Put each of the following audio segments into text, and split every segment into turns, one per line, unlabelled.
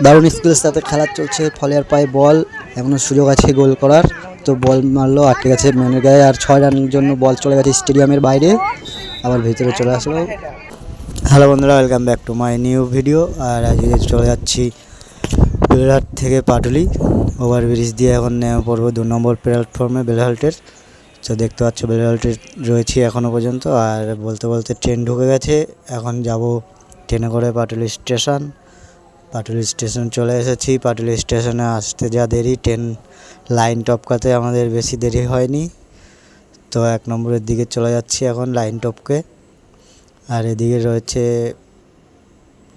দারুণ স্কিলের সাথে খেলা চলছে। ফলের পায়ে বল, এমন সুযোগ আছে গোল করার, তো বল মারলো, আটকে গেছে ম্যানের গায়ে। আর 6 রানের জন্য বল চলে গেছে স্টেডিয়ামের বাইরে, আবার ভিতরে চলে আসলো। হ্যালো বন্ধুরা, welcome back to my new video. আর আজকে চলে যাচ্ছি বেলঘাট থেকে পাটুলি ওভারব্রিজ দিয়ে। এখন নেমে পড়বো 2 নম্বর প্ল্যাটফর্মে বেলঘাটের। তো দেখতে পাচ্ছ বেলঘাটে রয়েছি এখনও পর্যন্ত। আর বলতে বলতে ট্রেন ঢুকে গেছে, এখন যাব ট্রেনে করে পাটুলি স্টেশন। পাটুলি স্টেশন চলে এসেছি। পাটুলি স্টেশনে আসতে যা দেরি, ট্রেন লাইন টপকাতে আমাদের বেশি দেরি হয়নি। তো 1 নম্বরের দিকে চলে যাচ্ছি এখন লাইন টপকে। আর এদিকে রয়েছে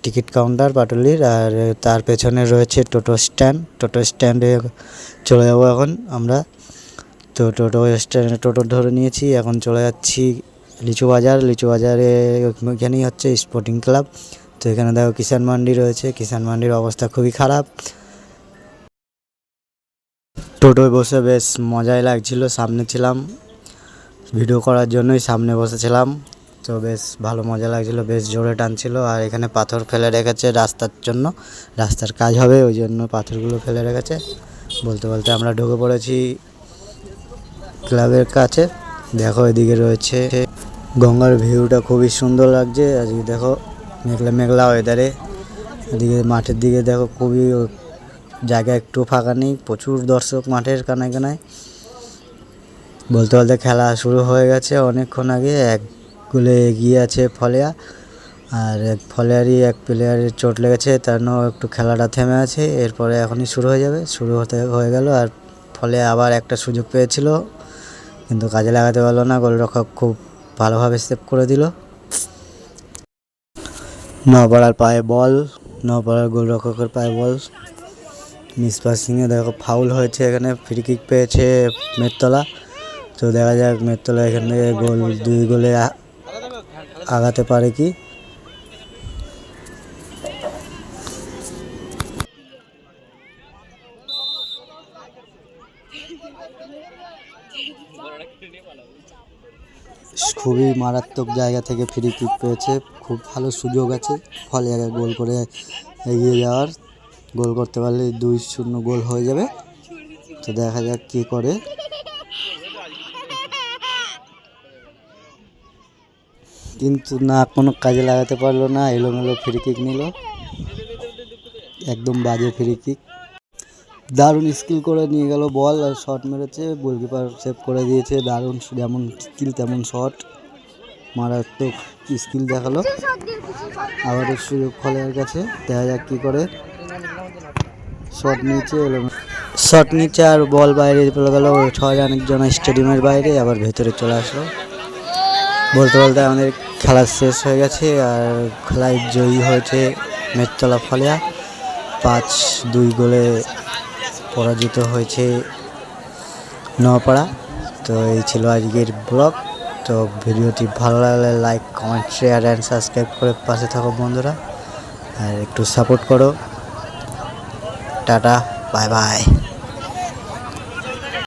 টিকিট কাউন্টার পাটুলির, আর তার পেছনে রয়েছে টোটো স্ট্যান্ড। টোটো স্ট্যান্ডে চলে যাব এখন আমরা। তো টোটো স্ট্যান্ডে টোটো ধরে নিয়েছি, এখন চলে যাচ্ছি লিচু বাজার। লিচু বাজারে এখানেই হচ্ছে স্পোর্টিং ক্লাব। তো এখানে দেখো কিষাণ মান্ডি রয়েছে। কিষাণ মান্ডির অবস্থা খুবই খারাপ। টোটোয় বসে বেশ মজাই লাগছিল, সামনে ছিলাম ভিডিও করার জন্যই, সামনে বসেছিলাম। তো বেশ ভালো মজা লাগছিল, বেশ জোরে টানছিল। আর এখানে পাথর ফেলে রেখেছে রাস্তার জন্য, রাস্তার কাজ হবে ওই জন্য পাথরগুলো ফেলে রেখেছে। বলতে বলতে আমরা ঢুকে পড়েছি ক্লাবের কাছে। দেখো এদিকে রয়েছে গঙ্গার ভিউটা খুবই সুন্দর লাগছে। আজকে দেখো মেঘলা মেঘলা ওয়েদারে। এদিকে মাঠের দিকে দেখো খুবই জায়গা একটু ফাঁকা নেই, প্রচুর দর্শক মাঠের কানায় কানায়। বলতে বলতে খেলা শুরু হয়ে গেছে অনেকক্ষণ আগে। 1 গোলে এগিয়ে আছে ফলেয়া। আর ফলেয়ারই এক প্লেয়ারের চোট লেগেছে, তার জন্য একটু খেলাটা থেমে আছে। এরপরে এখনই শুরু হয়ে যাবে, শুরু হয়ে গেল। আর ফলে আবার একটা সুযোগ পেয়েছিল, কিন্তু কাজে লাগাতে পারলো না। গোলরক্ষক খুব ভালোভাবে সেভ করে দিল। নপাড়ার পায়ে বল, নপাড়ার গোলরক্ষকের পায়ে বল মিসপাসিংয়ে দেখো ফাউল হয়েছে। এখানে ফ্রি কিক পেয়েছে মেটতলা। তো দেখা যাক মেটতলা এখান থেকে 2 গোলে আগাতে পারে কি। খুবই মারাত্মক জায়গা থেকে ফ্রি কিক পেয়েছে, খুব ভালো সুযোগ আছে ফলে গোল করে এগিয়ে যাওয়ার। গোল করতে পারলে 2-0 গোল হয়ে যাবে। তো দেখা যাক কী করে। কিন্তু না, কোনো কাজে লাগাতে পারলো না, এলোমেলো ফ্রি কিক নিল, একদম বাজে ফ্রি কিক। দারুণ স্কিল করে নিয়ে গেল বল, আর শট মেরেছে, গোলকিপার সেভ করে দিয়েছে। দারুণ, যেমন স্কিল তেমন শট, মারাত্মক স্কিল দেখালো। আবারও সুযোগ ফলের কাছে, দেখা যাক কী করে। শট নিচে এলো, শট নিচে আর বল বাইরে চলে গেল 6 রানের জন্য স্টেডিয়ামের বাইরে, আবার ভেতরে চলে আসলো। বলতে বলতে আমাদের খেলা শেষ হয়ে গেছে। আর খেলায় জয়ী হয়েছে মেটতলা ফলেয়া, 5-2 গোলে পরাজিত হয়েছে নপাড়া। তো এই ছিল আজকের ব্লগ। তো ভিডিওটি ভালো লাগলে like, comment, share and subscribe করে পাশে থাকো বন্ধুরা, আর একটু সাপোর্ট করো। Tata, bye bye.